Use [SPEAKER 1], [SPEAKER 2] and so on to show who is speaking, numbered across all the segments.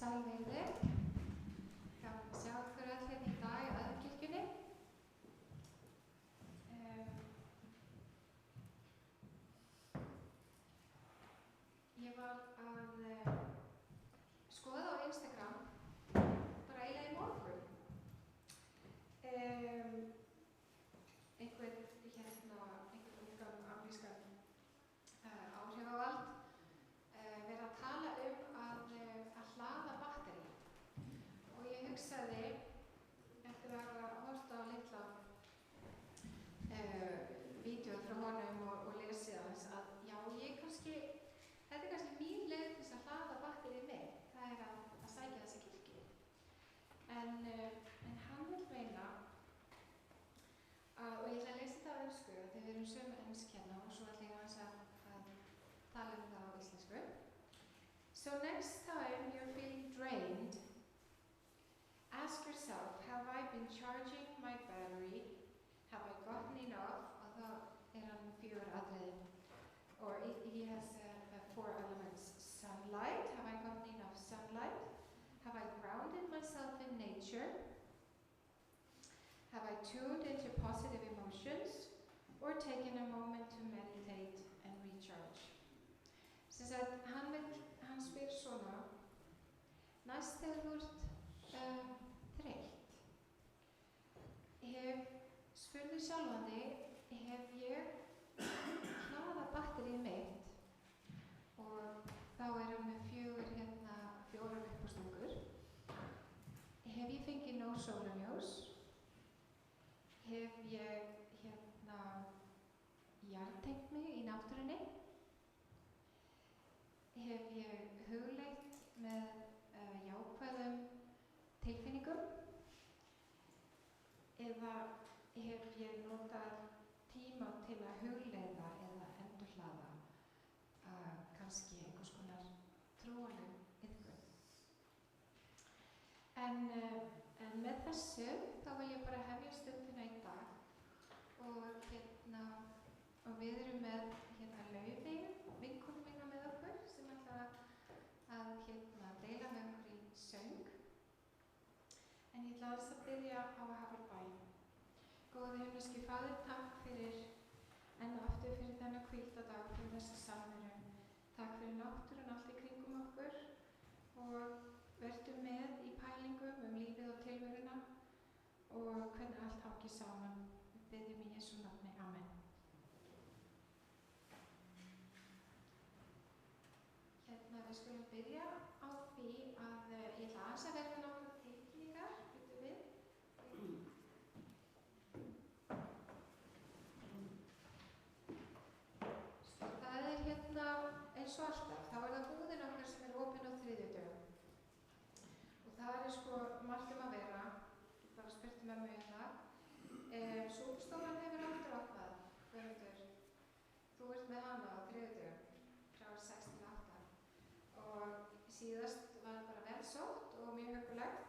[SPEAKER 1] Sælveiði. Gaman að sjá ykkur öll hérna í dag í Aðalkirkjunni. Ég var að skoða á Instagram bara eiginlega í morgun. Einhvern ungan amerískan áhrifavald verið að tala að hlaða batteri. Og ég hugsaði, eftir að hafa horft á litla vídeó frá honum og lesið hans, að já, þetta er kannski mín leið til að hlaða batterið mitt. Það er að sækja þessa kirkju. En hann vil meina og ég ætla að lesa þetta á ensku, þegar við erum sömu ensk hérna og svo ætla ég aðeins að tala það á íslensku. So next time you're feeling drained, ask yourself, have I been charging my battery? Have I gotten enough? Og þá hann 4 atriði. Or he has 4 elements. Sunlight, have I gotten enough sunlight? Have I grounded myself in nature? Have I tuned into positive emotions? Or taken a moment to meditate and recharge? Hann spyr svona, næst þegar þú ert þreytt, spurðu sjálfan þig, hef ég hlaðað batterið mitt? Og þá hann með 4 uppástungur. Hef ég fengið nóg sólarljós? Hef ég jarðtengt mig í náttúrunni? Hef ég hugleitt með jákvæðum tilfinningum? Eða hef ég notað tíma til að hugleiða eða endurhlaða kannski einhvers konar trúarleg iðkun? En með þessu þá vil ég bara hefja stundina í dag og við erum með Laufey, vinkonu mína með okkur, sem ætlar að deila með okkur í söng. En ég ætla að byrja á að hafa bæn. Góði himneski Faðir, takk fyrir enn og aftur fyrir þennan hvíldardag, fyrir þessa samveru. Takk fyrir náttúrun allt í kringum okkur og vertu með í pælingum lífið og tilveruna og hvernig allt hangir saman. Við biðjum í Jesú nafni. Amen. Við skulum byrja á því að ég ætla aðeins að verða nokkrar tilkynningar, byrju við. Það eins og alltaf, þá það búðin okkar sem opin á þriðjudögum. Og það margt að vera, ég bara spurti mömmu það. Súpstofan hefur aftur opnað, Guðmundur. Þú ert með hana á þriðjudögum, frá 6 til 8. Og síðast var bara vel sótt og mjög huggulegt.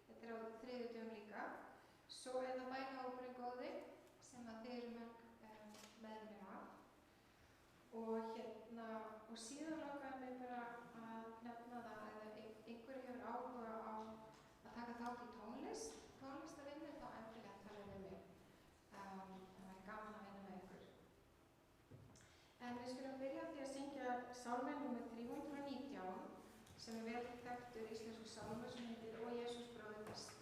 [SPEAKER 1] Þetta er á þriðjudögum líka. Svo það bænahópurinn góði sem þið eru mörg meðlimir af. Og síðan langaði mig bara að nefna það að einhverju hefur áhuga á að taka þátt í tónlistarvinnu, þá endilega tala við mig. Það væri gaman að vinna með ykkur. En við skulum byrja á því að syngja sálminn númer 319 sem er vel þekktur íslensku sálmur sem heitir Ó Jesús bróðir besti.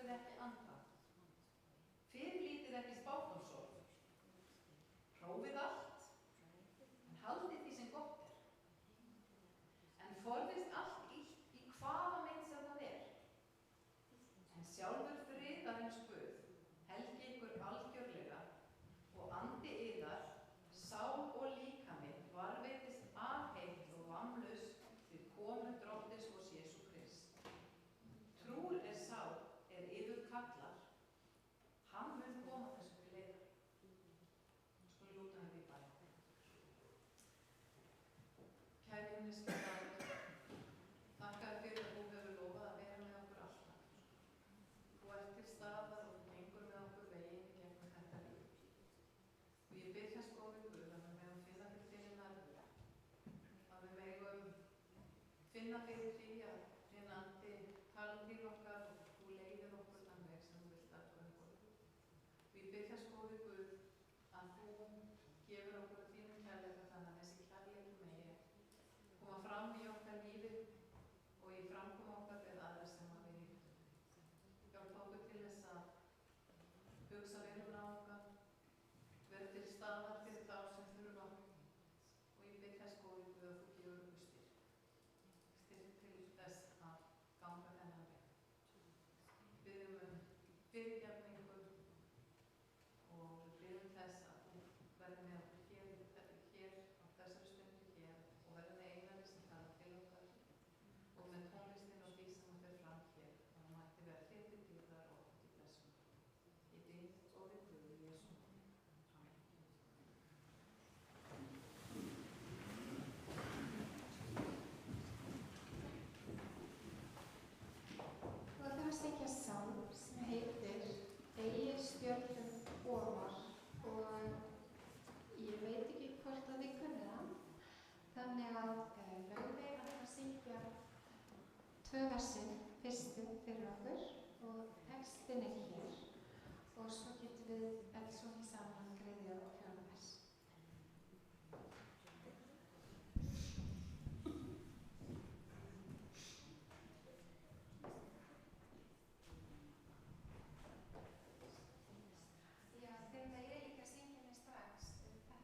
[SPEAKER 2] óttið ekki andann. Fyrirlítið ekki spádómsorð. Prófið allt, en haldið því sem gott er. En forðist allt illt í hvaða mynd sem það er. En sjálfur friðarins Guð helgi ykkur algjörlega og andi yðar, sál og líkami varveitist alheill og vammlaust við komu Drottins vors Jesú Krist. Trúr er sá er yður kallar, hann mun koma þessu til leiðar. Skulum lúta henni í bæn. Kæri himneski Faðir, þakka þér fyrir að þú hefur lofað að vera með okkur alltaf. Þú ert til staðar og þú gengur með okkur veginn í gegnum þetta líf. Og ég bið þess góði Guð að við megum finna til þinni nærveru, að við megum finna fyrir því að þinn andi tala til okkar og þú leiðir okkur þann veg sem þú vilt að göngum. Og ég bið þess góði Guð að þú gefur okkur þínum kærleika þannig að þessi kærleikur megi koma fram í okkar lífi og í framkomu okkar við aðra sem að við nýttum. Hjálpa okkur til þess að hugsa vel okkar, vera til staðar fyrir þá sem þurfa og ég bið þess góði Guð að þú gefur okkur styrk til þess að ganga þennan veg. Við biðjum fyrirgefningu og við biðjum þess að þú verði með okkur hér á þessari stundu hér og verði með einari sem tala til okkar og með tónlistin og því sem fer fram hér og það mætti vera hlutið til þar og til þessum. Ég bið og við Guð í Jesú nafni. Amen.
[SPEAKER 1] Þú ætlum að syngja sálm sem heitir Eigi stjörnum ofar og ég veit ekki hvort að þið kunnið hann. Þannig að Laufey ætlar að syngja 2 versin, fyrstu fyrir okkur og textin er hér og svo getum við öll sungið saman 3. og 4. vers. Já, þeir megi líka syngja mig strax þetta.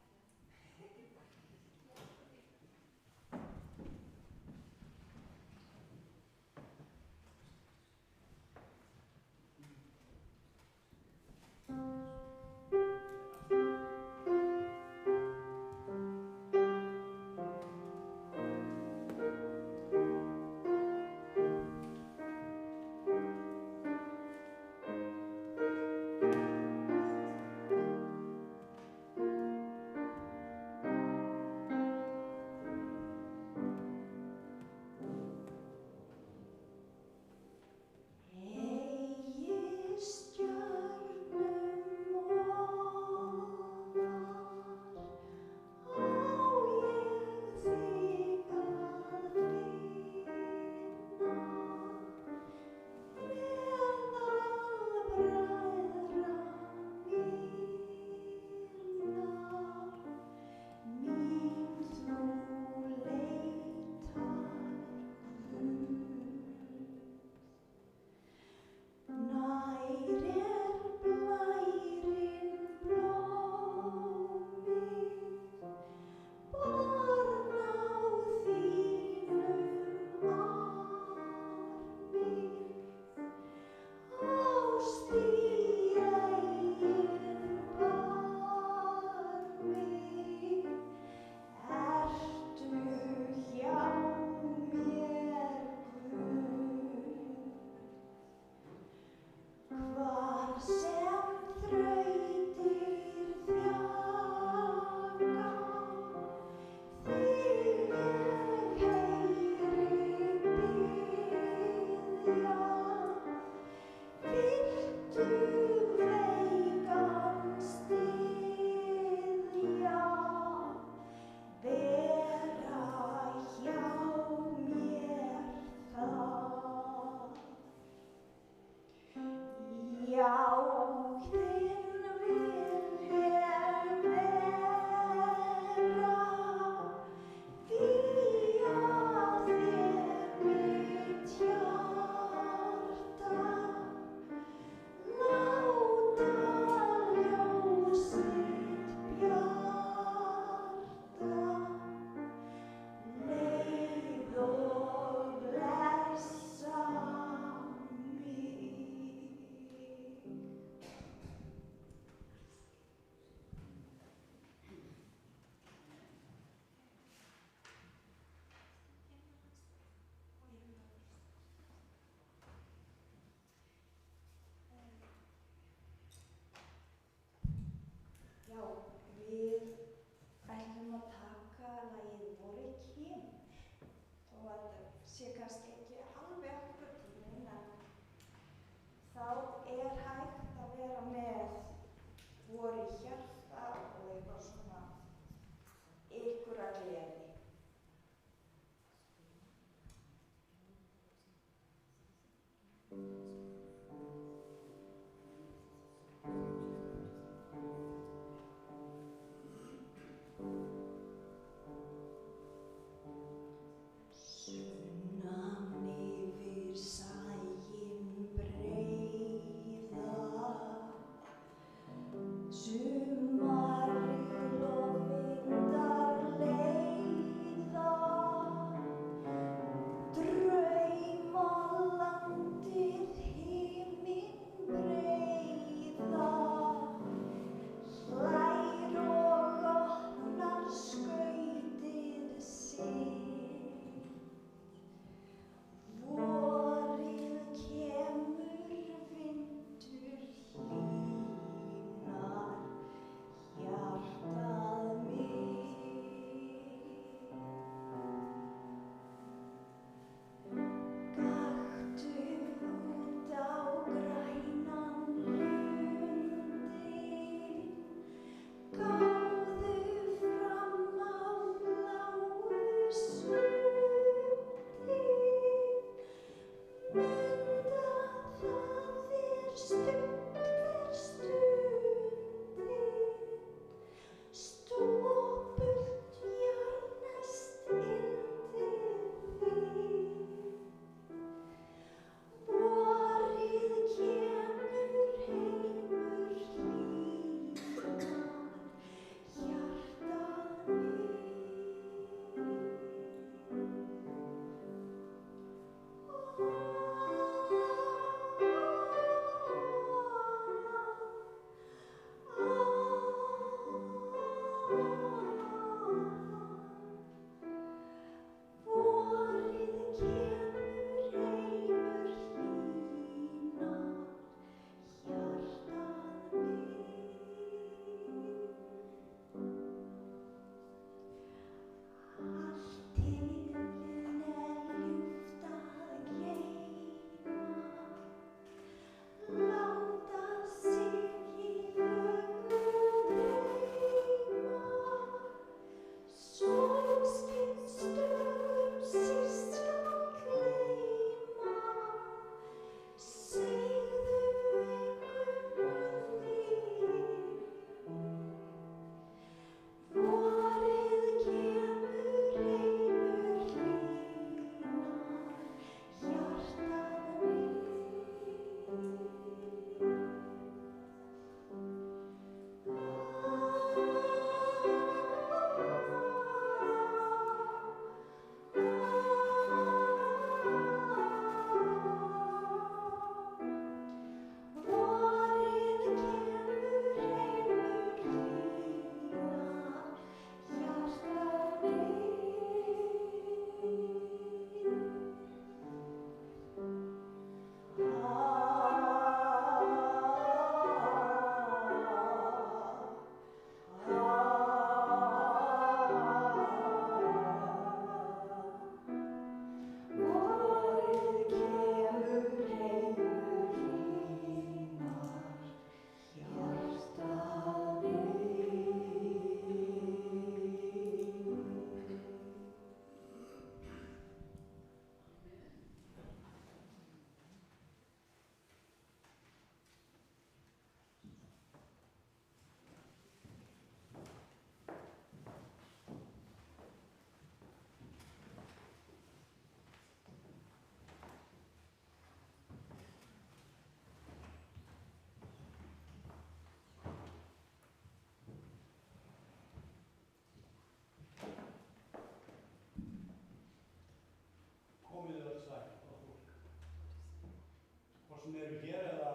[SPEAKER 3] sem eru hér eða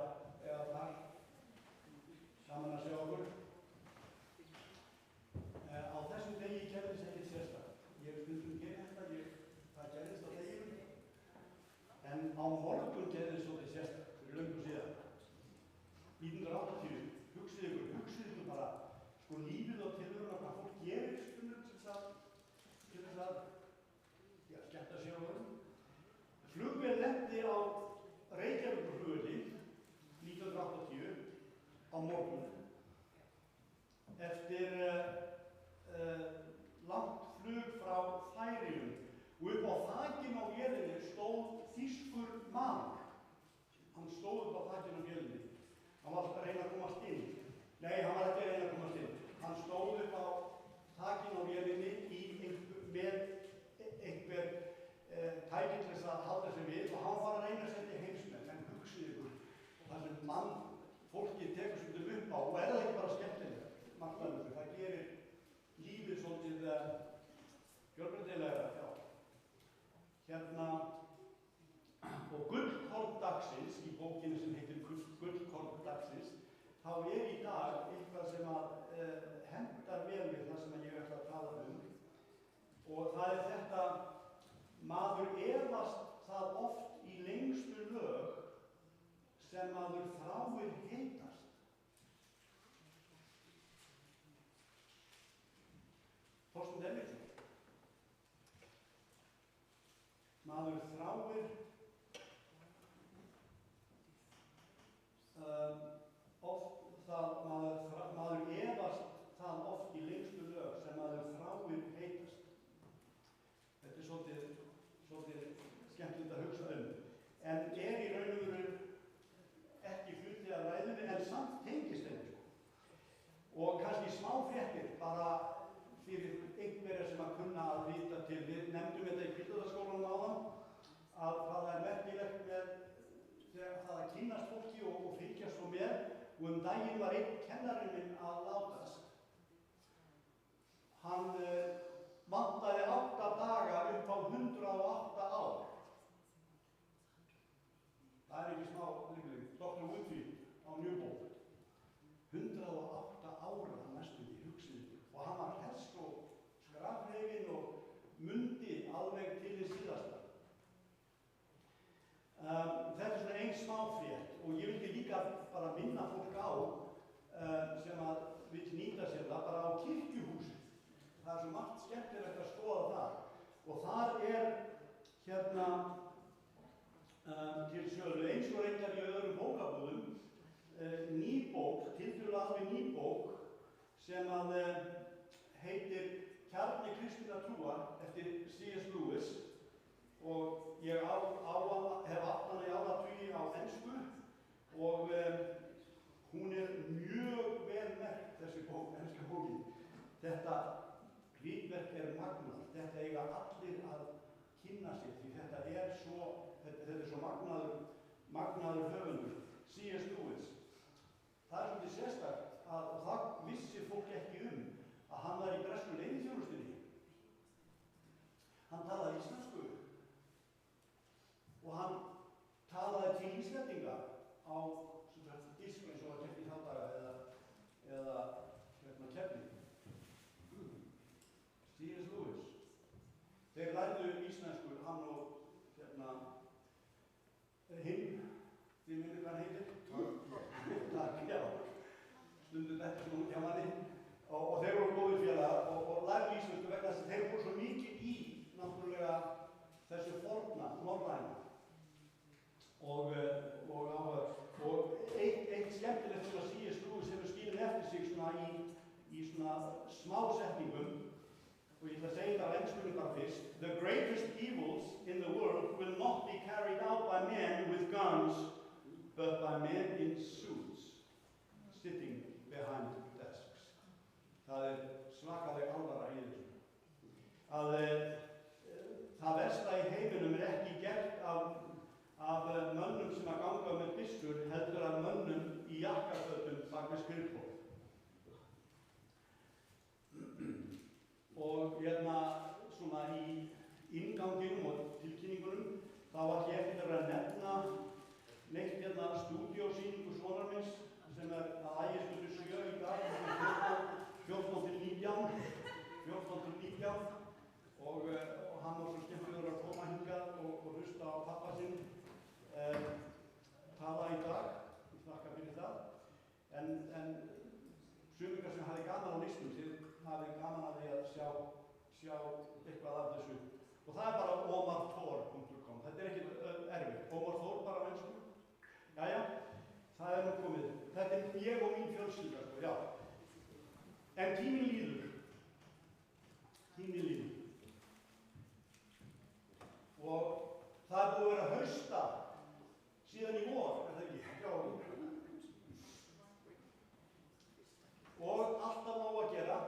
[SPEAKER 3] þar saman að sjá okkur. Á þessum degi gerðist ekkert sérstakt. Ég hef stundum kynnt þetta, það gerðist á deginum. En á morgun gerðist svolítið sérstakt, fyrir löngu síðan. 1980, hugsið ykkur bara, sko lífið og tilveruna, hvað fólk gerir stundum til þess að skemmta sér á honum. Flugvél lenti á Reykjavíkurflugvelli 1980 á morgun eftir langt flug frá Færeyjum og upp á þakinu á vélinni stóð þýskur maður. Hann stóð upp á þakinu á vélinni. Hann var að reyna að komast inn. Nei, hann var ekki að reyna að komast inn. Hann stóð upp á þakinu á vélinni með einhver tæki til þess að halda sig við og hann var að reyna að setja heimsmenn, en hugsið ykkur það sem fólkið tekur svolítið upp á og það ekki bara skemmtilega margt það gerir lífið svolítið fjölbreytilegra, já. Hérna og gullkorn dagsins í bókinni sem heitir Gullkorn dagsins, þá í dag eitthvað sem að hendar vel við það sem ég ætla að tala og það þetta: maður efast það oft í lengstu lög sem maður þráir heitast. Þorsteinn Erlingsson. Maður þráir oft það, maður efast það oft í lengstu lög sem maður þráir heitast. Þetta svolítið skemmtilegt að hugsa En kynnast fólki og fylgjast svo með og daginn var einn kennarinn minn að látast. Hann vantaði 8 daga upp á 108 ár. Það ekki smá lífling. Dr. Whitfield á Newbold. 108 ára næstum því, hugsið. Og hann var hress og skrafhreifinn og mundi alveg til hins síðasta. Þetta svona ein smáfrétt og ég vildi líka bara minna fólk á sem að vill nýta sér það bara á kirkjuhúsið. Það svo margt skemmtilegt að skoða það og þar hérna til sölu eins og reyndar í öðrum bókabúðum ný bók, tiltölulega alveg ný bók sem að heitir Kjarni kristinnar trúar eftir C.S. Lewis og ég hef átt hana í áratugi á ensku og hún mjög vel merkt þessi bók, enska bókin. Þetta ritverk magnað, þetta eiga allir að kynna sér því þetta er svo magnaður höfundur, C.S. Lewis. Það svolítið sérstakt að það vissi fólk ekki að hann var í bresku leyniþjónustunni. Hann talaði íslensku og hann talaði til Íslendinga á disk eins og að keppi þá daga eða keppi. C.S. Lewis. Þeir lærðu íslensku, hann og hinn, þið minnir hvað hann heitir? Takk, já. Stundum þetta svona hjá manni. Og þeir voru góðir félagar og lærðu íslensku vegna þess að þeir voru svo mikið í náttúrulega þessu forna, norræna. Og eitt skemmtilegt sem að C.S. Lewis hefur skilið eftir sig svona í svona smásetningum og ég ætla að segja það á enskunni bara fyrst. The greatest evils in the world will not be carried out by men with guns but by men in suits sitting behind desks. Það svakaleg alvara í þessu. Að það versta í heiminum ekki gert af mönnum sem að ganga með byssur heldur af mönnum í jakkafötum bak við skrifborð. Og svona í innganginum og tilkynningunum þá var ég ekkert að nefna neitt stúdíósýningu sonar minns sem að Ægisgötu 7 í dag 14-19 og hann var svo skemmtilegur að koma hingað og hlusta á pappa sinn tala í dag, ég þakka fyrir það, en sumir sem hafði gaman á listum, þið hafði gaman að því að sjá eitthvað af þessu. Og það bara omarthor.com, þetta ekkert erfitt, Omarthor bara á ensku. Jæja, það nú komið, þetta ég og mín fjölskylda, sko, já. En tíminn líður. Og það búið að vera hausta síðan í vor, það ekki? Já. Og alltaf nóg að gera.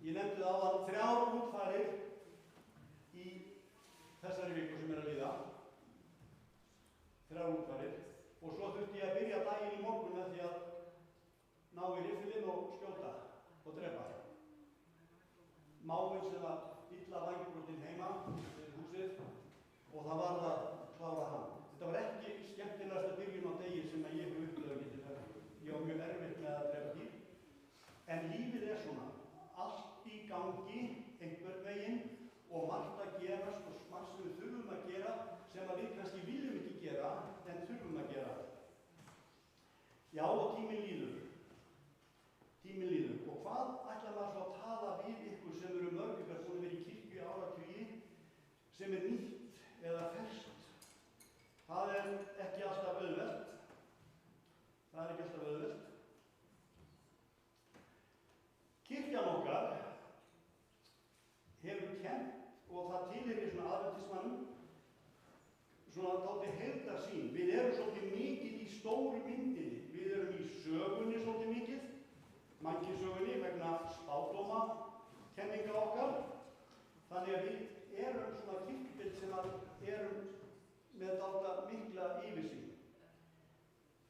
[SPEAKER 3] Ég nefndi það áðan 3 útfarir í þessari viku sem að líða. 3 útfarir. Og svo þurfti ég að byrja daginn í morgun með því að ná í riffilinn og skjóta og drepa. Máinn sem var illa vængbrotinn heima við húsið og það varð að klára hann. Þetta var ekki skemmtilegasta byrjun á degi sem að ég hef upplifað getið það. Ég var mjög erfitt með að drepa dýr. En lífið svona, allt í gangi einhvern veginn og margt að gerast og margt sem við þurfum að gera sem að við kannski viljum ekki gera en þurfum að gera. Já, og tíminn líður. Og hvað ætlar maður svo að tala við ykkur sem eru mörg ykkar búin að vera í kirkju í áratugi sem nýtt eða ferskt? Það ekki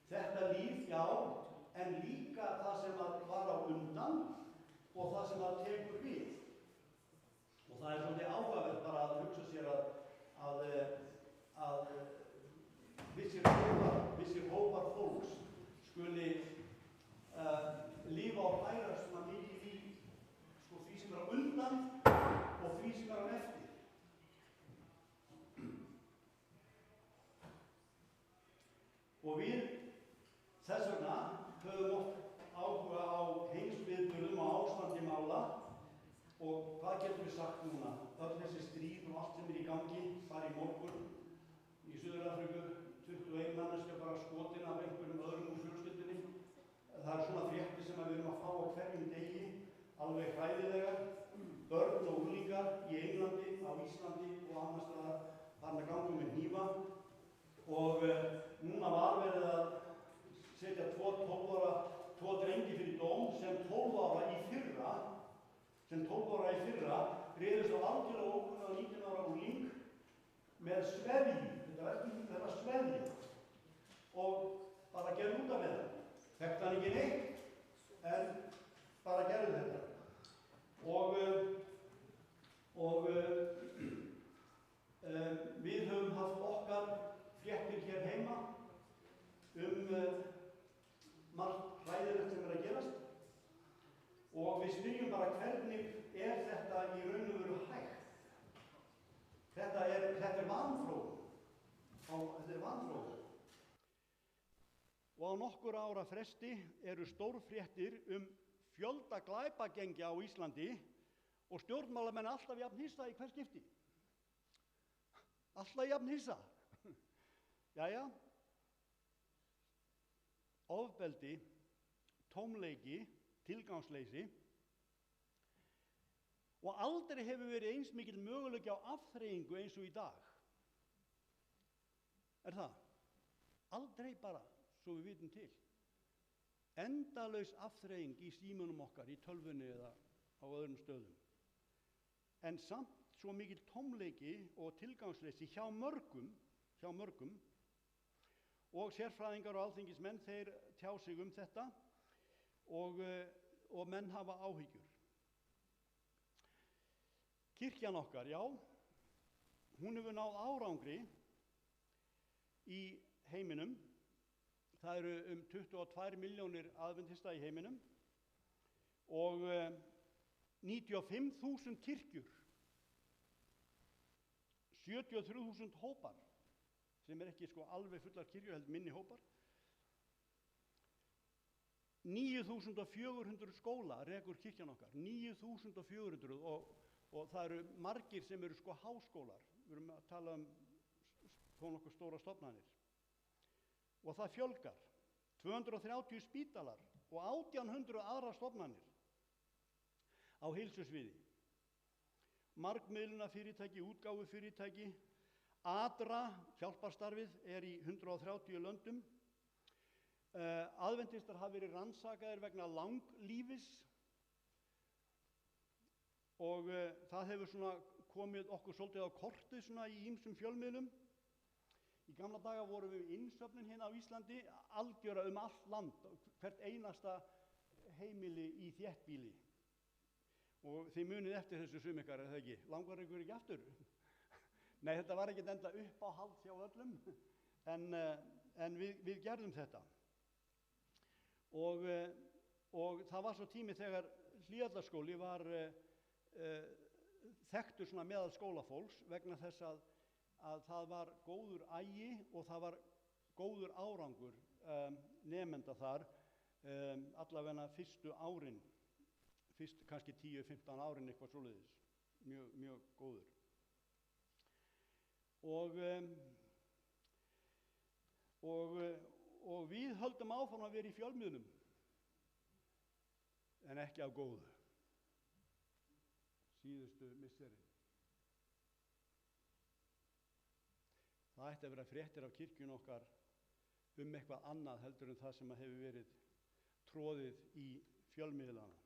[SPEAKER 3] Þetta líf, já, en líka það sem að var á undan og það sem að tekur við. Og það svolítið áhugavert bara að hugsa sér að vissir hópar fólks skuli lifa og færa svona mikið í því sem á undan og því sem á eftir. Og við þess vegna höfum oft áhuga á heimsviðburðum og ástandi mála og hvað getum við sagt núna? Öll þessi stríð og allt sem í gangi, bara í morgun í Suður-Afríku, 21 manneskja bara skotin af einhverjum öðrum úr fjölskyldunni. Það svona fréttir sem við erum að fá á hverjum degi, alveg hræðilegar. Börn og unglingar í Englandi, á Íslandi og annars staðar farin að ganga með hnífa. Og núna var verið að setja tvo drengi fyrir dóm sem 12 ára í fyrra réðust á algjörlega ókunnuga 19 ára ungling með sveðju. Þetta var sveðja. Og bara gerði út af með það. Þekkti hann ekki neitt, en bara gerði þetta. Við höfum haft okkar fréttir hér heima margt hræðilegt sem að gerast og við spyrjum bara hvernig þetta í raun og veru hægt. Þetta er vanþróun. Og á nokkur ára fresti eru stórfréttir fjölda glæpagengja á Íslandi og stjórnmálamenn alltaf jafn hissa í hver skipti. Alltaf jafn hissa. Jæja. Ofbeldi, tómleiki, tilgangsleysi og aldrei hefur verið eins mikil möguleiki á afþreyingu eins og í dag. Er það? Aldrei bara, svo við vitum til. Endalaus afþreying í símunum okkar, í tölvunni eða á öðrum stöðum. En samt svo mikil tómleiki og tilgangsleysi hjá mörgum og sérfræðingar og alþingismenn, þeir tjá sig þetta og menn hafa áhyggjur. Kirkjan okkar, já, hún hefur náð árangri í heiminum. Það eru 22 milljónir aðventista í heiminum og 95.000 kirkjur, 73.000 hópar, sem ekki alveg fullar kirkjur, heldur minni hópar. 9.400 skóla rekur kirkjan okkar, 9.400 og það eru margir sem eru háskólar. Við erum að tala þó nokkuð stóra stofnanir. Og það fjölgar. 230 spítalar og 1800 aðrar stofnanir á heilsusviði. Margmiðlunarfyrirtæki, útgáfufyrirtæki, ADRA, hjálparstarfið, er í 130 löndum. Aðventistar hafa verið rannsakaðir vegna langlífis og það hefur komið okkur svolítið á kortið í ýmsum fjölmiðlum. Í gamla daga vorum við innsöfnun hérna á Íslandi, algjöra allt land, hvert einasta heimili í þéttbýli. Og þið munið eftir þessu sum ykkar, er það ekki? Langar ykkur ekki aftur? Nei, þetta var ekkert enda uppáhald hjá öllum, en við gerðum þetta. Og það var svo tími þegar Hlíðarskóli var þekktur meðal skólafólks vegna þess að það var góður agi og það var góður árangur nemenda þar, allavega fyrstu árin, kannski 10-15 árin eitthvað svoleiðis, mjög góður. Og við höldum áfram að vera í fjölmiðlum, en ekki af góðu, síðustu misserin. Það ætti að vera fréttir af kirkjunni okkar eitthvað annað heldur en það sem hefur verið troðið í fjölmiðlana.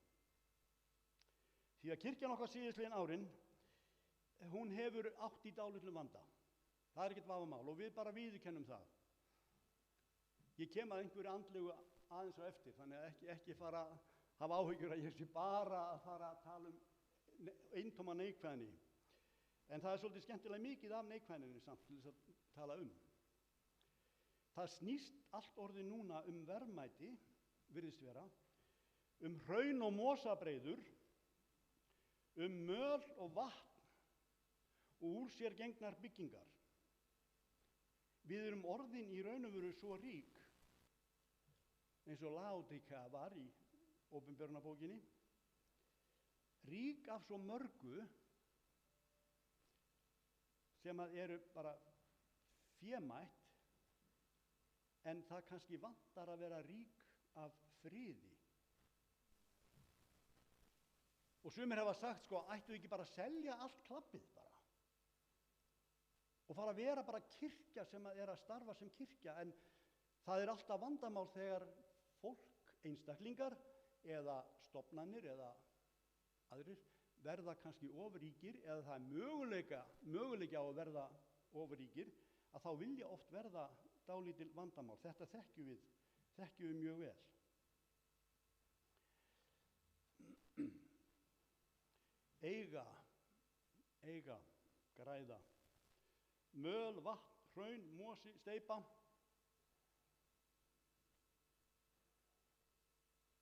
[SPEAKER 3] Því að kirkjan okkar síðastliðin árin, hún hefur átt í dálitlum vanda. Það er ekkert vafamál og við bara viðurkennum það. Ég kem að einhverju andlegu aðeins á eftir, þannig að ekki fara að hafa áhyggjur að ég sé bara að fara að tala eintóma neikvæðni. En það svolítið skemmtilega mikið af neikvæðninni samt til þess að tala Það snýst allt orðið núna verðmæti, virðist vera, hraun og mosabreiður, möl og vatn og úr sér gengnar byggingar. Við erum orðin í raun og veru svo rík, eins og Laodíkea var í Opinberunarbókinni, rík af svo mörgu sem eru bara fémætt, en það kannski vantar að vera rík af friði. Og sumir hafa sagt, ættu ekki bara að selja allt klabbið bara og fara að vera bara kirkja sem er að starfa sem kirkja, en það er alltaf vandamál þegar fólk, einstaklingar eða stofnanir eða aðrir verða kannski ofríkir, eða það er möguleiki á að verða ofríkir, að þá vilja oft verða dálítil vandamál. Þetta þekkjum við mjög vel. Eiga, græða, möl, vatn, hraun, mosi, steypa.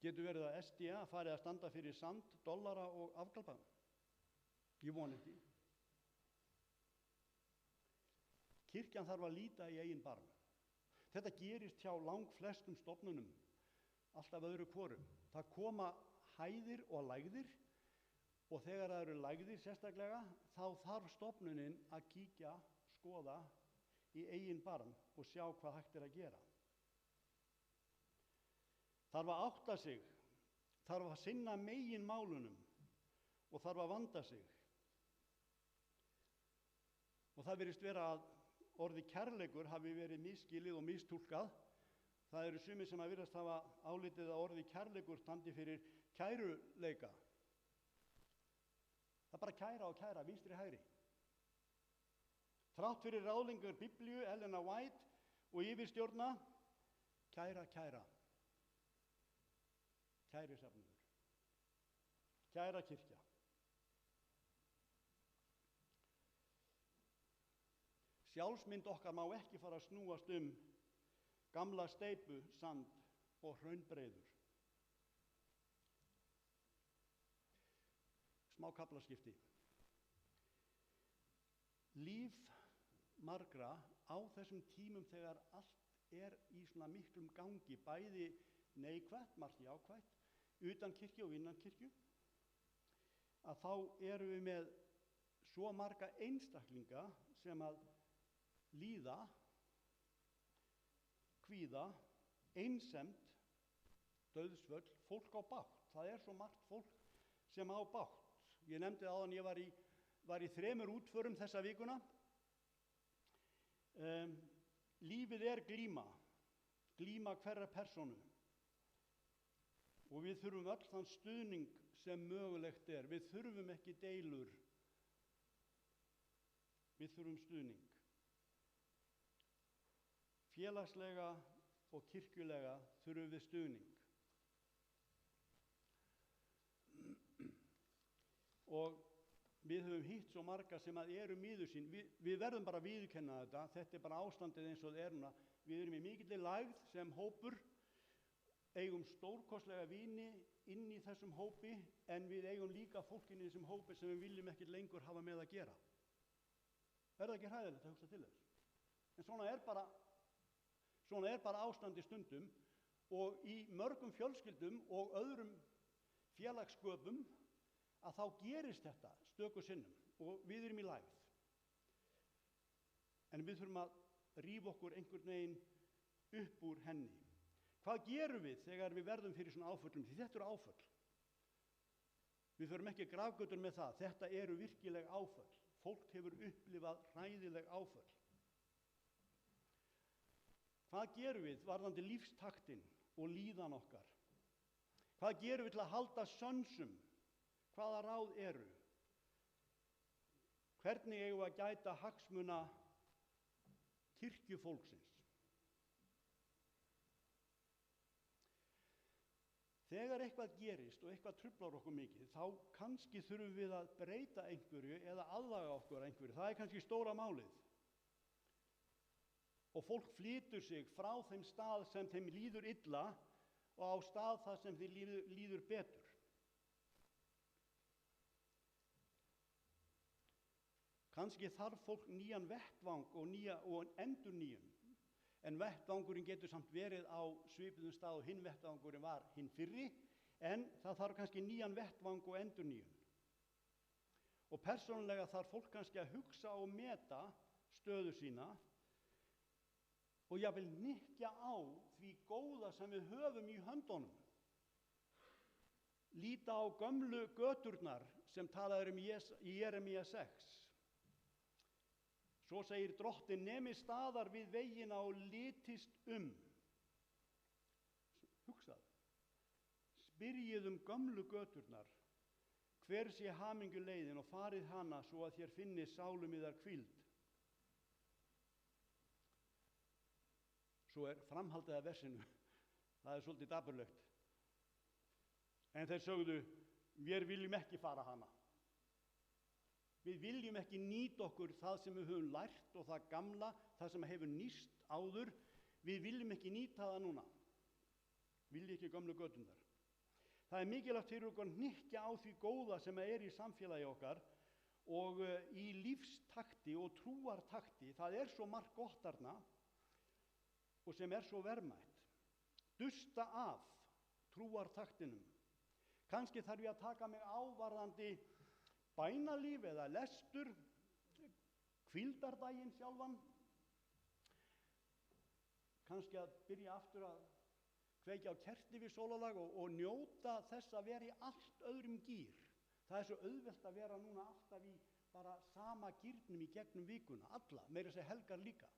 [SPEAKER 3] Getur verið að SDA farið að standa fyrir sand, dollara og afglæpa? Ég vona ekki. Kirkjan þarf að líta í eigin barm. Þetta gerist hjá langflestum stofnunum, alltaf öðru hvoru. Það koma hæðir og lægðir, og þegar það eru lægðir sérstaklega, þá þarf stofnunin að kíkja, skoða í eigin barm og sjá hvað hægt er að gera. Þarf að átta sig, þarf að sinna meginmálunum og þarf að vanda sig. Og það virðist vera að orðið kærleikur hafi verið misskilið og mistúlkað. Það eru sumir sem að virðast hafa álitið að orðið kærleikur standi fyrir kæruleika. Það er bara kæra og kæra, vinstri hægri. Þrátt fyrir ráðlingur Biblíu, Elena White og yfirstjórna, kæra. Kæri safnaður, kæra kirkja. Sjálfsmynd okkar má ekki fara að snúast gamla steypu, sand og hraunbreiður. Smá kaflaskipti. Líf margra á þessum tímum þegar allt er í svona miklum gangi, bæði neikvætt, margt jákvætt, utan kirkju og innan kirkju, að þá erum við með svo marga einstaklinga sem að líða, kvíða, einsemd, dauðsföll, fólk á bágt. Það er svo margt fólk sem á bágt. Ég nefndi áðan, ég var í 3 útförum þessa vikuna. Lífið er glíma hverrar persónu. Og við þurfum öll þann stuðning sem mögulegt er. Við þurfum ekki deilur. Við þurfum stuðning. Félagslega og kirkjulega þurfum við stuðning. Og við höfum hitt svo marga sem að eru miður sín. Við verðum bara að viðurkenna þetta. Þetta er bara ástandið eins og það er núna. Við erum í mikilli lægð sem hópur, eigum stórkostlega vini inn í þessum hópi, en við eigum líka fólkin í þessum hópi sem við viljum ekki lengur hafa með að gera. Er það ekki hræðilegt að hugsa til þess? En svona er bara ástandi stundum, og í mörgum fjölskyldum og öðrum félagssköpum að þá gerist þetta stöku sinnum og við erum í lægð. En við þurfum að rífa okkur einhvern veginn upp úr henni. Hvað gerum við þegar við verðum fyrir svona áföllum? Því þetta eru áföll. Við förum ekki grafgötur með það. Þetta eru virkileg áföll. Fólk hefur upplifað hræðileg áföll. Hvað gerum við varðandi lífstaktin og líðan okkar? Hvað gerum við til að halda sönsum? Hvaða ráð eru? Hvernig eigum við að gæta hagsmuna kirkjufólksins? Þegar eitthvað gerist og eitthvað truflar okkur mikið, þá kannski þurfum við að breyta einhverju eða aðlaga okkur að einhverju. Það er kannski stóra málið. Og fólk flytur sig frá þeim stað sem þeim líður illa og á stað þar sem þeim líður betur. Kannski þarf fólk nýjan vettvang og endurnýjun. En vettvangurinn getur samt verið á svipuðum stað og hinn vettvangurinn var hinn fyrri, en það þarf kannski nýjan vettvang og endurnýjun. Og persónulega þarf fólk kannski að hugsa og meta stöðu sína og jafnvel hnykkja á því góða sem við höfum í höndunum. Líta á gömlu göturnar sem talað í Jeremía 6. Svo segir Drottinn, nemi staðar við vegina og litist Hugsað. Spyrjið gömlu göturnar, hver sé hamingjuleiðin og farið hana svo að þér finni sálum yðar hvíld. Svo er framhaldið af versinu. Það er svolítið dapurlegt. En þeir sögðu, við viljum ekki fara hana. Við viljum ekki nýta okkur það sem við höfum lært og það gamla, það sem hefur nýst áður. Við viljum ekki nýta það núna. Vilji ekki gömlu göturnar. Það er mikilvægt fyrir okkur að hnykkja á því góða sem er í samfélagi okkar og í lífstakti og trúartakti. Það er svo margt gott þarna og sem er svo verðmætt. Dusta af trúartaktinum. Kannski þarf ég að taka mig ávarðandi bænalíf eða lestur, hvíldardaginn sjálfan, kannski að byrja aftur að kveikja á kerti við sólarlag og njóta þess að vera í allt öðrum gír. Það er svo auðvelt að vera núna alltaf í bara sama gírnum í gegnum vikuna, alla, meira að segja helgar líka,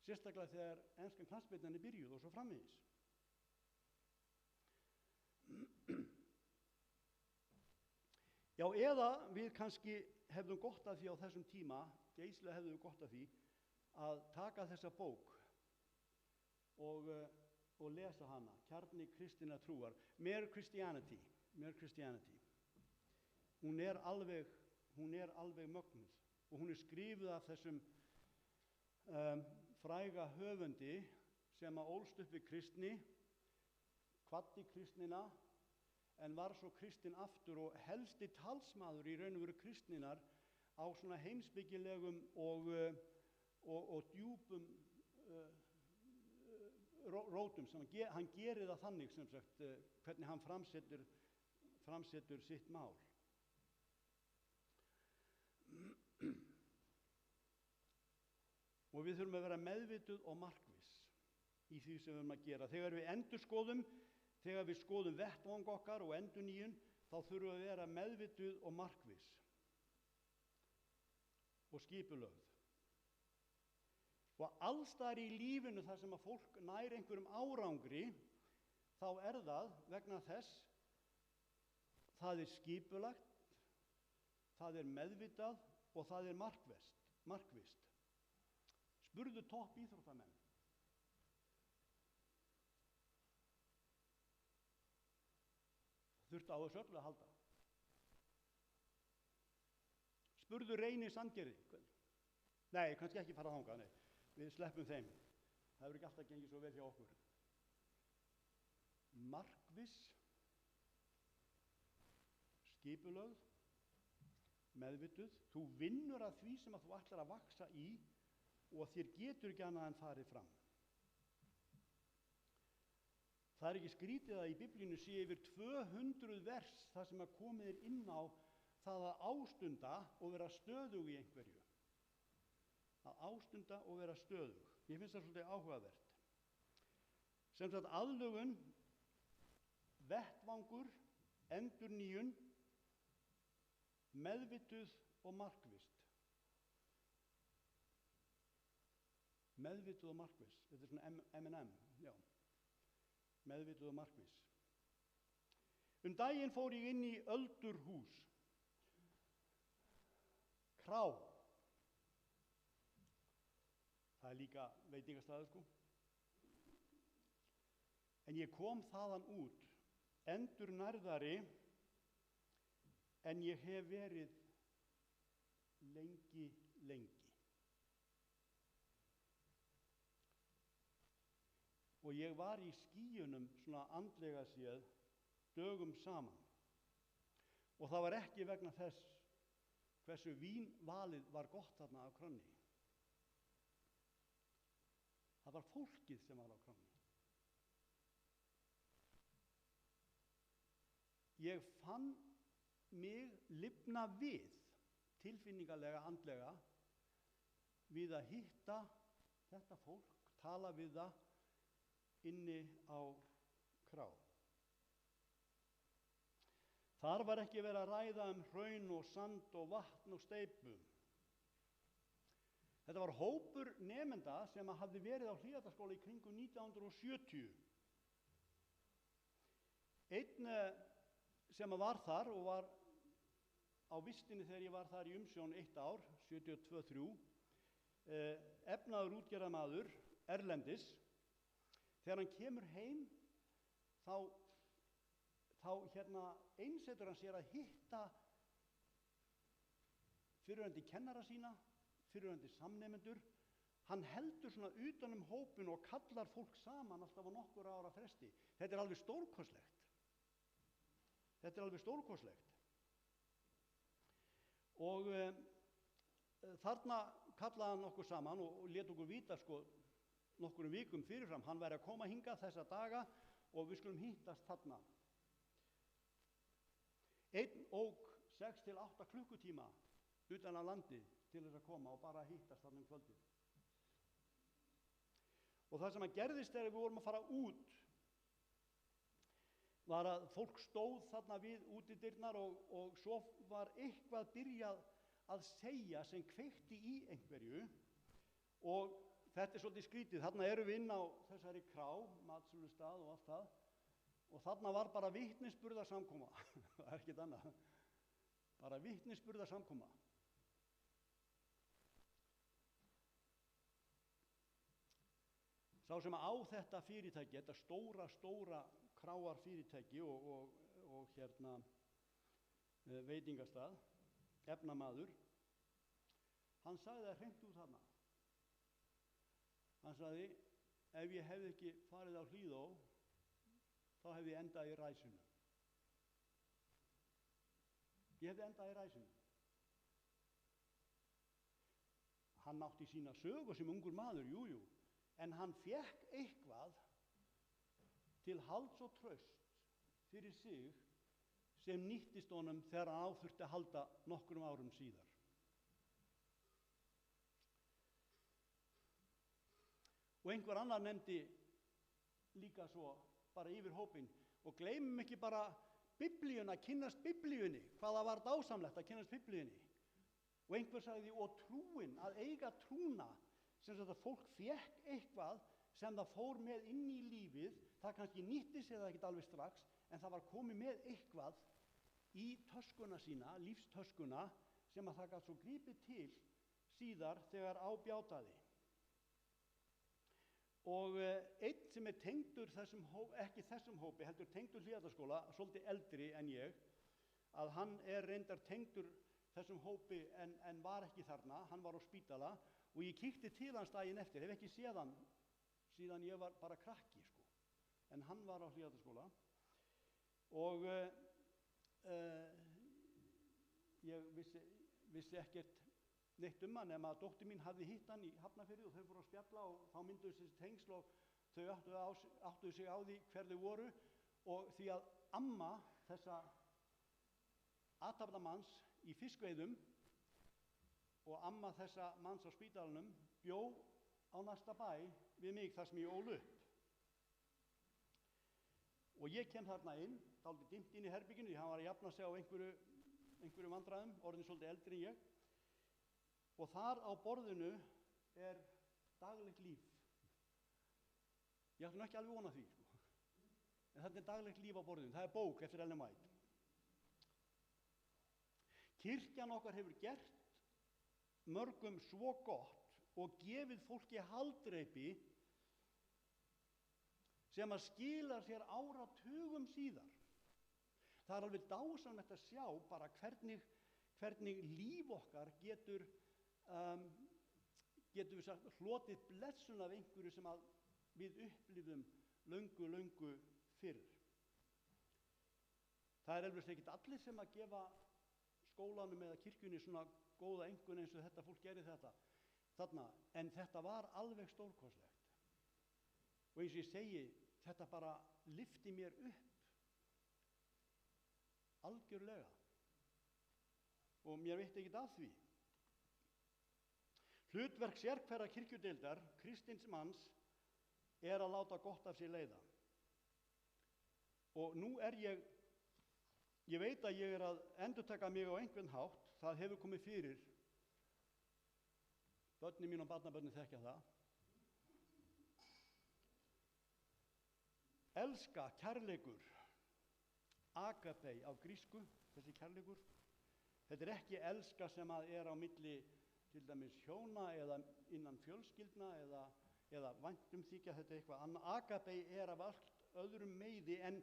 [SPEAKER 3] sérstaklega þegar enskan knattspyrnan er byrjuð og svo framvegis. Já, eða við kannski hefðum gott af því á þessum tíma, geislega hefðum við gott af því, að taka þessa bók og lesa hana, Kjarni kristinnar trúar, Mere Christianity. Hún er alveg mögnuð og hún er skrifuð af þessum fræga höfundi sem að ólst upp við kristni, kvaddi kristnina, en var svo kristinn aftur og helsti talsmaður í raun og veru kristninnar á svona heimspekilegum og djúpum rótum. Hann gerir það þannig, sem sagt, hvernig hann framsetur sitt mál. Og við þurfum að vera meðvituð og markviss í því sem við erum að gera. Þegar við skoðum vettvang okkar og endurnýjun, þá þurfum við að vera meðvituð og markviss og skipulögð. Og alls staðar í lífinu þar sem að fólk nær einhverjum árangri, þá er það vegna þess, það er skipulagt, það er meðvitað og það er markvisst. Spurðu topp íþróttamenn. Þurfti á þessu öllu að halda. Spurðu Reyni Sandgerði. Nei, kannski ekki fara þangað, nei. Við sleppum þeim. Það hefur ekki alltaf gengið svo vel hjá okkur. Markviss, skipulögð, meðvituð. Þú vinnur að því sem að þú ætlar að vaxa í og þér getur ekki annað en farið fram. Það er ekki skrítið að í Biblíunni sé yfir 200 vers þar sem að komið er inn á það að ástunda og vera stöðug í einhverju. Að ástunda og vera stöðug. Ég finnst það svolítið áhugavert. Sem sagt aðlögun, vettvangur, endurnýjun, meðvituð og markvisst. Meðvituð og markviss. Þetta er svona M&M, já. Meðvituð og markviss. Daginn fór ég inn í öldurhús. Krá. Það er líka veitingastaður, sko. En ég kom þaðan út endurnærðari en ég hef verið lengi. Og ég var í skýjunum svona andlega séð dögum saman. Og það var ekki vegna þess hversu vínvalið var gott þarna á kránni. Það var fólkið sem var á kránni. Ég fann mig lifna við, tilfinningalega, andlega, við að hitta þetta fólk, tala við það inni á krá. Þar var ekki verið að ræða hraun og sand og vatn og steypu. Þetta var hópur nemenda sem hafði verið á Hlíðarskóla í kringum 1970. Einn sem var þar og var á vistinni þegar ég var þar í umsjón 1 ár, 72-3, efnaður útgerðarmaður erlendis. Þegar hann kemur heim þá einsetur hann sér að hitta fyrrverandi kennara sína, fyrrverandi samnemendur. Hann heldur svona utan hópin og kallar fólk saman alltaf á nokkurra ára fresti. Þetta er alveg stórkostlegt. Og þarna kallaði hann okkur saman og lét okkur vita nokkrum vikum fyrirfram, hann væri að koma hingað þessa daga og við skulum hittast þarna. Einn ók 6 til 8 klukkutíma utan af landi til þess að koma og bara hittast þarna kvöldið. Og það sem gerðist þegar við vorum að fara út var að fólk stóð þarna við útidyrnar og svo var eitthvað byrjað að segja sem kveikti í einhverju. Og þetta er svolítið skrítið, þarna erum við inn á þessari krá, matsölustað og allt það, og þarna var bara vitnisburðarsamkoma, það er ekkert annað, bara vitnisburðarsamkoma. Sá sem á þetta fyrirtæki, þetta stóra kráarfyrirtæki og veitingastað, efnamaður, hann sagði það hreint út þarna. Hann sagði, ef ég hefði ekki farið á Hlíðó, þá hefði ég endað í ræsinu. Ég hefði endað í ræsinu. Hann átti sína sögu sem ungur maður, jú, en hann fékk eitthvað til halds og traust fyrir sig sem nýttist honum þegar hann þurfti að halda nokkrum árum síðar. Og einhver annar nefndi líka svo bara yfir hópinn og gleymum ekki bara Biblíuna, kynnast Biblíunni, hvað það var dásamlegt að kynnast Biblíunni. Og einhver sagði, og trúin, að eiga trúna, sem sagt að fólk fékk eitthvað sem það fór með inn í lífið, það kannski nýtti sér það ekkert alveg strax, en það var komið með eitthvað í töskuna sína, lífstöskuna, sem að það gat svo grípið til síðar þegar á bjátaði. Og einn sem er tengdur þessum hópi, ekki þessum hópi, heldur tengdur Hlíðarskóla, svolítið eldri en ég, að hann er reyndar tengdur þessum hópi en var ekki þarna, hann var á spítala og ég kíkti til hans daginn eftir, hef ekki séð hann síðan ég var bara krakki, en hann var á Hlíðarskóla og ég vissi ekkert neitt hann nema að dóttir mín hafði hitt hann í Hafnarfirði og þau fóru að spjalla og þá mynduðu þessi tengsl og þau áttuðu sig á því hver þau voru og því að amma þessa athafnamanns í fiskveiðum og amma þessa manns á spítalanum bjó á næsta bæ við mig þar sem ég ól upp. Og ég kem þarna inn, dálítið dimmt inn í herbygginu, því hann var að jafna sig á einhverjum vandræðum, orðinn svolítið eldri en ég. Og þar á borðinu er daglegt líf. Ég ætla nú ekki alveg vona því, en þetta er daglegt líf á borðinu. Það er bók eftir Ellen White. Kirkjan okkar hefur gert mörgum svo gott og gefið fólki haldreipi sem að skila sér áratugum síðar. það er alveg dásamlegt að sjá bara hvernig líf okkar getur við sagt, hlotið blessun af einhverju sem að við upplifum löngu fyrr. Það er eflaust ekkert allir sem að gefa skólanum eða kirkjunni svona góða einkunn eins og þetta fólk gerir þarna, en þetta var alveg stórkostlegt. Og eins og ég segi, þetta bara lyfti mér upp algjörlega. Og mér veit ekkert af því. Hlutverk sérhverra kirkjudeildar, kristins manns, er að láta gott af sér leiða. Og nú er ég veit að ég er að endurtaka mig á einhvern hátt, það hefur komið fyrir, börnin mín og barnabörnin þekkja það. Elska, kærleikur, agape á grísku, þessi kærleikur. Þetta er ekki elska sem að er á milli til dæmis hjóna eða innan fjölskyldna eða væntumþykja, þetta er eitthvað annað. Agape er af allt öðrum meiði, en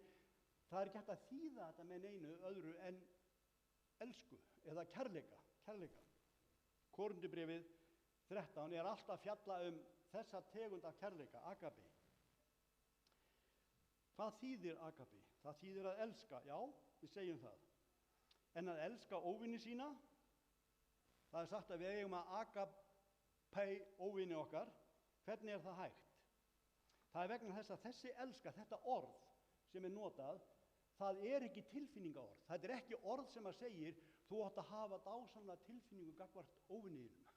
[SPEAKER 3] það er ekki hægt að þýða þetta með neinu öðru en elsku eða kærleika. Korinthubréfið 13 er alltaf fjalla þessa tegund af kærleika, agape. Hvað þýðir agape? Það þýðir að elska, já, við segjum það. En að elska óvini sína, það er sagt að við eigum að agape óvini okkar. Hvernig er það hægt? Það er vegna þess að þessi elska, þetta orð sem er notað, það er ekki tilfinningaorð. Þetta er ekki orð sem að segir þú átt að hafa dásamlega tilfinningu gagnvart óviniðinum.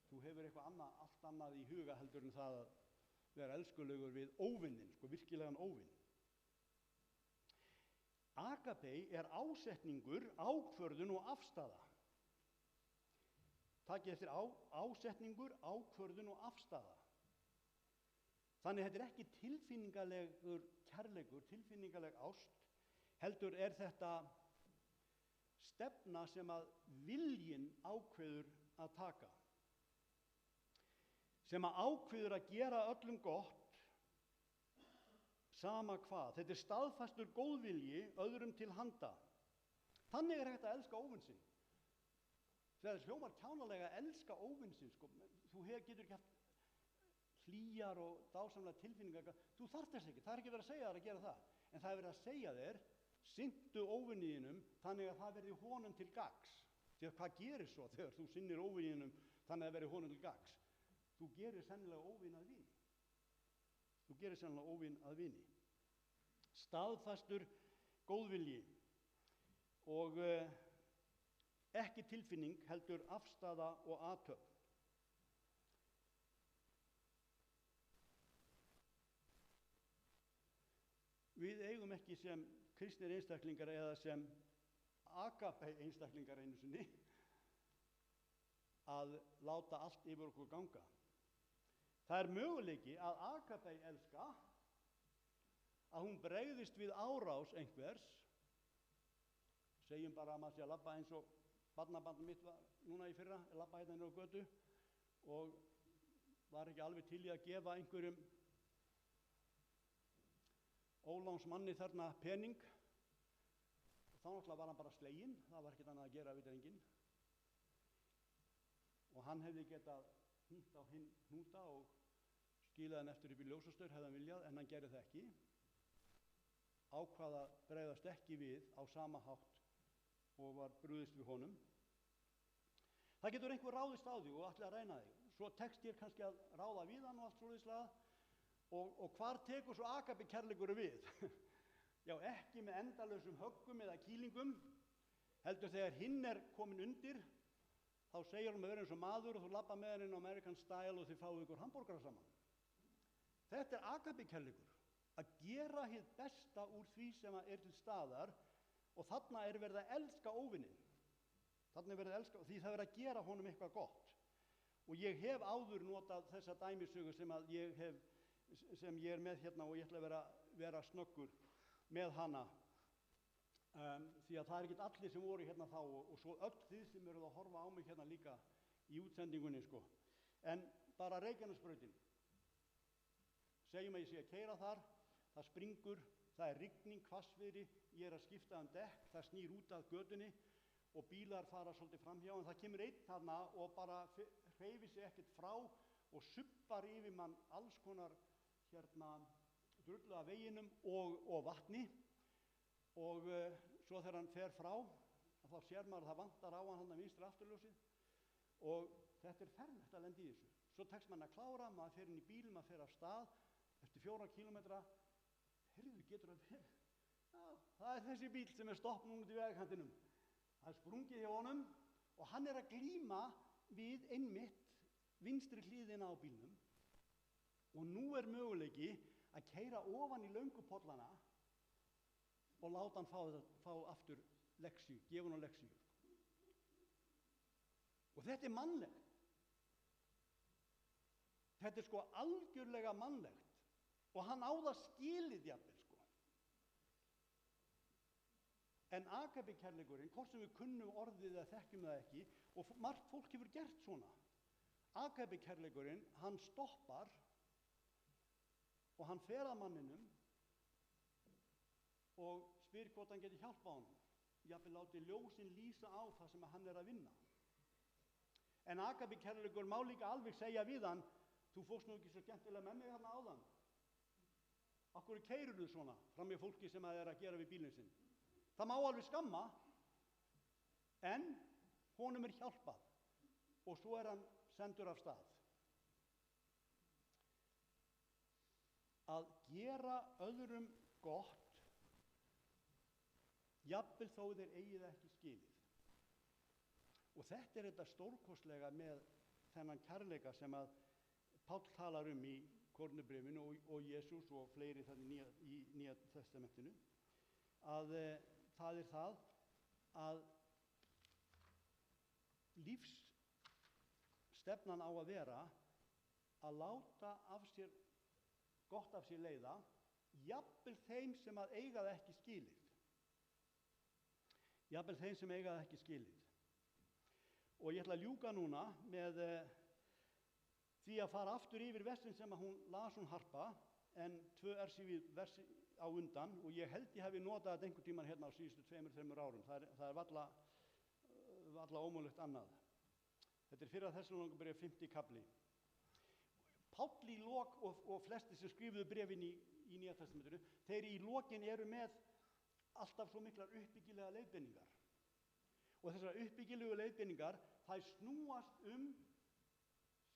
[SPEAKER 3] Þú hefur eitthvað allt annað í huga heldur en það að vera elskulegur við óvinnin, virkilegan óvinn. Agape er ásetningur, ákvörðun og afstaða. Takið eftir ásetningur, ákvörðun og afstaða. Þannig þetta er ekki tilfinningalegur kærleikur, tilfinningaleg ást, heldur er þetta stefna sem að viljinn ákveður að taka. Sem að ákveður að gera öllum gott, sama hvað. Þetta er staðfastur góðvilji öðrum til handa. Þannig er hægt að elska óvinn sinn. Þegar hljómar kjánalega að elska óvinn sinn, þú getur ekki haft hlýjar og dásamlega tilfinningar. Þú þarft þess ekki, það er ekki verið að segja þér að gera það. En það er verið að segja þér, sinntu óvinniðinum þannig að það verði honum til gagns. Því að hvað gerir svo þegar þú sinnir óvinniðinum þannig að það verði honum til gagns? Þú gerir sennilega óvin að vini. Staðfastur góðvilji og ekki tilfinning heldur afstaða og athöfn. Við eigum ekki sem kristnir einstaklingar eða sem agape einstaklingar einu sinni að láta allt yfir okkur ganga. Það er möguleiki að agape elska, að hún bregðist við árás einhvers. Segjum bara að maður sé að labba eins og barnabarn mitt var núna í fyrra, labba hérna niður á götu og var ekki alveg til í að gefa einhverjum ólánsmanni þarna pening. Þá náttúrulega var hann bara sleginn, það var ekkert annað að gera við drenginn. Og hann hefði getað hnýtt á hinn hnúta og skilaði hann eftir upp í ljósastaur, hefði hann viljað, en hann gerði það ekki. Ákvað að bregðast ekki við á sama hátt og var brugðist við honum. Það getur einhver ráðist á þig og ætli að reyna þig. Svo tekst ég kannski að ráða við hann og allt svoleiðislega. Og hvar tekur svo agape kærleikur við? Já, ekki með endalausum höggum eða kýlingum, heldur þegar hinn er komin undir, þá segir hann að vera eins og maður og þú labba með hann inn á American Style og þið fáið ykkur hambúrgara saman. Þetta er agape kærleikur, að gera hið besta úr því sem er til staðar, og þarna er verið að elska óvininn. Þarna er verið að elska, því það er verið að gera honum eitthvað gott. Og ég hef áður notað þessa dæmisögu sem ég er með hérna og ég ætla að vera snöggur með hana. Því að það er ekkert allir sem voru hérna þá og svo öll þið sem eruð að horfa á mig hérna líka í útsendingunni sko. En bara Reykjanesbrautin, segjum að ég sé að keyra þar, það springur það er rigning, hvassviðri, ég er að skipta um dekk, það snýr út af götunni og bílar fara svolítið framhjá, en það kemur einn þarna og bara hreyfir sig ekkert frá og subbar yfir mann alls konar drullu af veginum og vatni og svo þegar hann fer frá þá sér maður að það vantar á hann vinstri afturljósið og þetta er ferlegt að lenda í þessu. Svo tekst mann að klára, maður fer inn í bíl, maður fer af stað eftir 4 kílómetra. Heyrðu, getur það verið? Já, það er þessi bíl sem er stoppnum út í vegkantinum. Það er sprungið hjá honum og hann er að glíma við einmitt vinstri hliðina á bílnum og nú er möguleiki að keyra ofan í löngupollana og láta hann fá aftur leksíu, gefa hann leksíu. Og þetta er mannlegt. Þetta er sko algjörlega mannlegt og hann á það skilið jafnvel sko. En agape-kærleikurinn, hvort sem við kunnum orðið eða þekkjum það ekki, og margt fólk hefur gert svona. Agape-kærleikurinn, hann stoppar og hann fer að manninum og spyr hvort hann geti hjálpað honum. Jafnvel láti ljósin lýsa á það sem hann er að vinna. En agape-kærleikur má líka alveg segja við hann, þú fórst nú ekki svo skemmtilega með mig hérna áðan. Af hverju keyrurðu svona fram með fólki sem það er að gera við bílinn sinn? Það má alveg skamma, en honum er hjálpað og svo er hann sendur af stað. Að gera öðrum gott, jafnvel þó þeir eigið ekki skilið. Og þetta er þetta stórkostlega með þennan kærleika sem að Páll talar í Korintubréfinu og Jesús og fleiri þannig í Nýja testamentinu, að það er það að lífsstefnan á að vera að láta gott af sér leiða, jafnvel þeim sem að eiga það ekki skilið. Jafnvel þeim sem eiga það ekki skilið. Og ég ætla að ljúka núna með því að fara aftur yfir versin sem hún las Harpa, en 2 versi á undan, og ég held ég hafi notað þetta einhvern tímann hérna á síðustu 2-3 árum. Það er varla ómögulegt annað. Þetta er 1. Þessalóníkubréf 5. kafli. Páll í lok og flestir sem skrifuðu bréfin í Nýja testamentinu, þeir í lokin eru með alltaf svo miklar uppbyggilega leiðbeiningar. Og þessar uppbyggilegu leiðbeiningar, þær snúast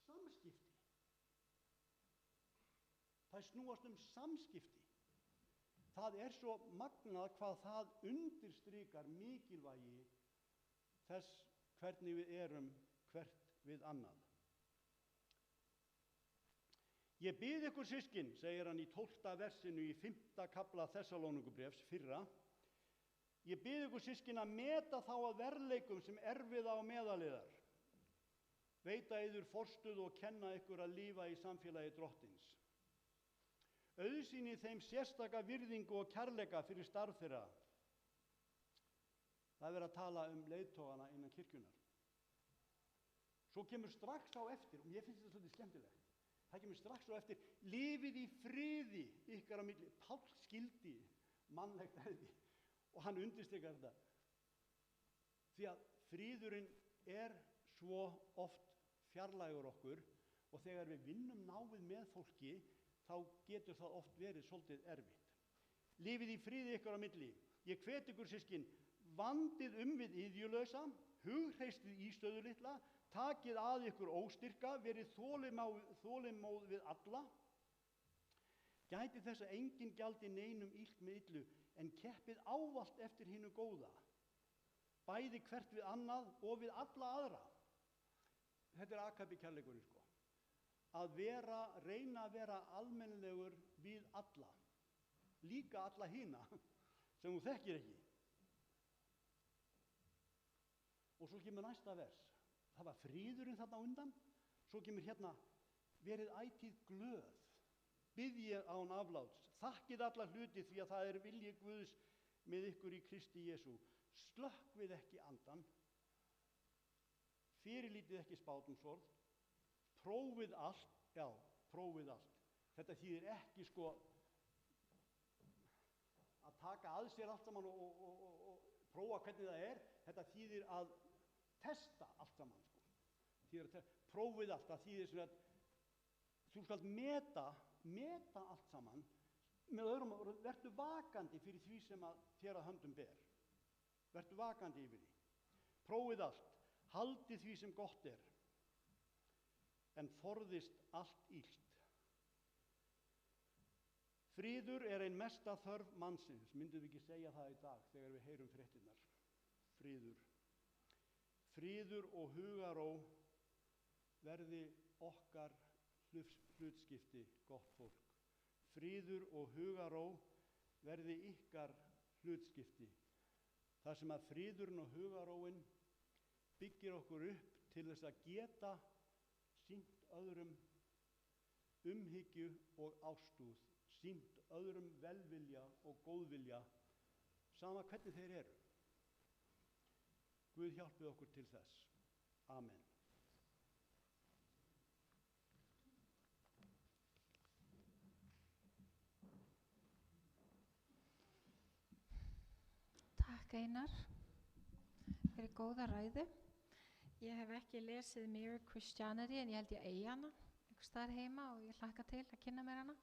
[SPEAKER 3] samskipti. Það snúast samskipti. Það er svo magnað hvað það undirstrikar mikilvægi þess hvernig við erum hvert við annað. Ég bið ykkur systkin, segir hann í 12. versinu í 5. kafla Þessalóníkubréfs fyrra, ég bið ykkur systkin að meta þá að verðleikum sem erfiða og meðaliðar, veita yður forstuð og kenna ykkur að lifa í samfélagi Drottins. Auðsýni þeim sérstaka virðingu og kærleika fyrir starf þeirra. Það er verið að tala leiðtogana innan kirkjunnar. Svo kemur strax á eftir, og mér finnst þetta svolítið skemmtilegt, það kemur strax á eftir, lifið í friði ykkar á milli. Páll skildi mannlegt eðli og hann undirstrikar þetta. Því að friðurinn er svo oft fjarlægur okkur og þegar við vinnum náið með fólki þá getur það oft verið svolítið erfitt. Lifið í friði ykkur á milli. Ég hvet ykkur systkin, vandið við iðjulausa, hugreistið ístöðulitla, takið að ykkur óstyrka, verið þolinmóð við alla. Gætið þess að enginn gjaldi neinum illt með illu, en keppið ávallt eftir hinu góða, bæði hvert við annað og við alla aðra. Þetta er agape-kærleikurinn sko. Að reyna að vera almennilegur við alla, líka alla hina sem þú þekkir ekki. Og svo kemur næsta vers. Það var fríðurinn þarna undan, svo kemur hérna, verið ætíð glöð, biðjið án afláts, þakkið alla hluti því að það er vilji Guðs með ykkur í Kristi Jesú, slökkvið ekki andan, fyrirlítið ekki spátumsorð, prófið allt, já, prófið allt. Þetta þýðir ekki sko taka að sér allt saman og prófa hvernig það er. Þetta þýðir að testa allt saman, sko. Prófið allt, það þýðir sem að þú skalt meta allt saman. Með öðrum orðum, vertu vakandi fyrir því sem að þér að höndum ber. Vertu vakandi yfir því. Prófið allt, haldið því sem gott er, en forðist allt illt. Friður er ein mesta þörf mannsins. Myndum við ekki segja það í dag þegar við heyrum fréttirnar? Friður. Friður og hugarró verði okkar hlutskipti, gott fólk. Friður og hugarró verði ykkar hlutskipti. Það sem að friðurinn og hugarróin byggir okkur upp til þess að geta sýnt öðrum umhyggju og ástúð, sýnt öðrum velvilja og góðvilja, sama hvernig þeir eru. Guð hjálpi okkur til þess. Amen.
[SPEAKER 1] Takk Einar fyrir góða ræðu. Ég hef ekki lesið Mere Christianity en ég held ég eigi hana einhvers staðar heima og ég hlakka til að kynna mér hana.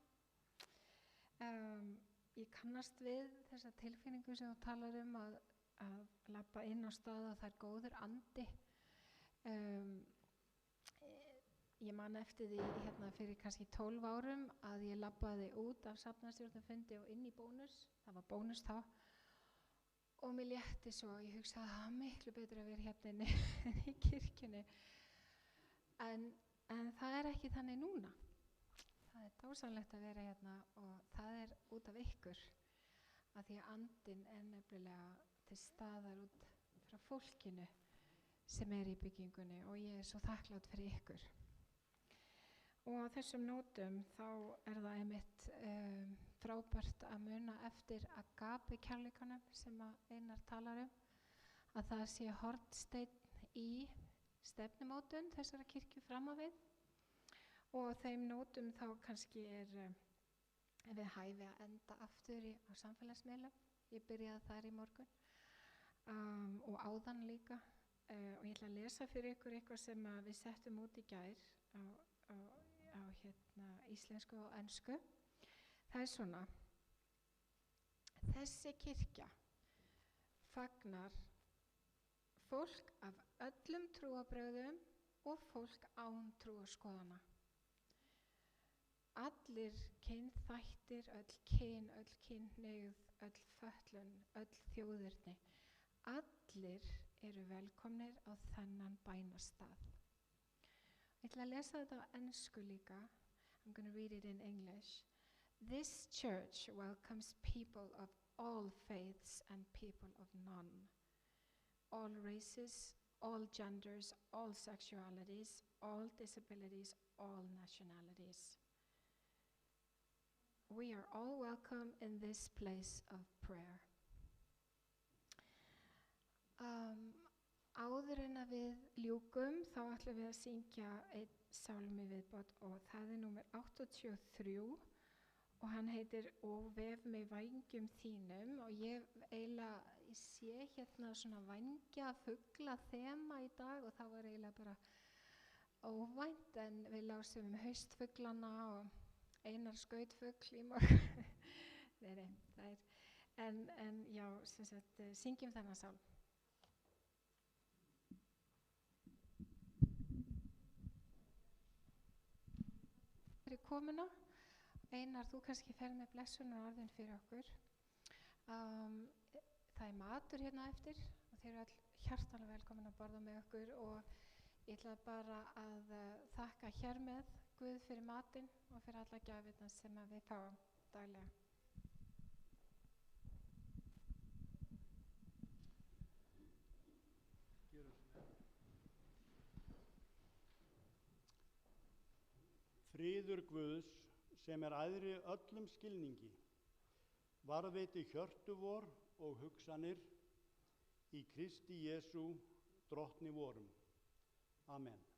[SPEAKER 1] Ég kannast við þessa tilfinningu sem þú talar um að labba inn á stað og það er góður andi. Ég man eftir því fyrir kannski 12 árum að ég labbaði út af safnaðarstjórnarfundi og inn í Bónus. Það var Bónus þá. Og mér létti svo, ég hugsaði að það var miklu betur að vera hérna inni í kirkjunni. En það er ekki þannig núna. Það er dásamlegt að vera hérna og það er út af ykkur. Af því að andinn er nefnilega til staðar út frá fólkinu sem er í byggingunni og ég er svo þakklát fyrir ykkur. Og á þessum nótum þá er það einmitt frábært að muna eftir agape kærleikanum sem að Einar talar um, að það sé hornsteinn í stefnumótun þessara kirkju fram á við. Og á þeim nótum þá kannski er við hæfi að enda aftur á samfélagsmiðlum. Ég byrjaði þar í morgun og áðan líka. Og ég ætla að lesa fyrir ykkur eitthvað sem við settum út í gær á íslensku og ensku. Það er svona: þessi kirkja fagnar fólk af öllum trúarbrögðum og fólk án trúarskoðana. Allir kynþættir, öll kyn, öll kynhneigð, öll fötlun, öll þjóðerni. Allir eru velkomnir á þennan bænastað. Ég ætla að lesa þetta á ensku líka. I'm going to read it in English. This church welcomes people of all faiths and people of none, all races, all genders, all sexualities, all disabilities, all nationalities. We are all welcome in this place of prayer. Áður en að við ljúkum þá ætlum við að syngja einn sálmi viðbót og það er númer 83 og hann heitir Og vef mig vængjum þínum og ég sé hérna svona vængja fugla þema í dag og það var eiginlega bara óvænt en við lásum haustfuglana og Einar skautfugl í morgun. Nei, það er en já, sem sagt, syngjum þennan sálm. Fyrir komuna. Einar, þú kannski fer með blessunarorðin fyrir okkur. Það er matur hérna eftir og þeir eru all hjartanlega velkomin að borða með okkur og ég ætla bara að þakka hér með Guð fyrir matinn og fyrir alla gjafirnar sem við fáum daglega.
[SPEAKER 3] Friður Guðs sem er æðri öllum skilningi, varðveiti hjörtu vor og hugsanir í Kristi Jesú, drottni vorum. Amen.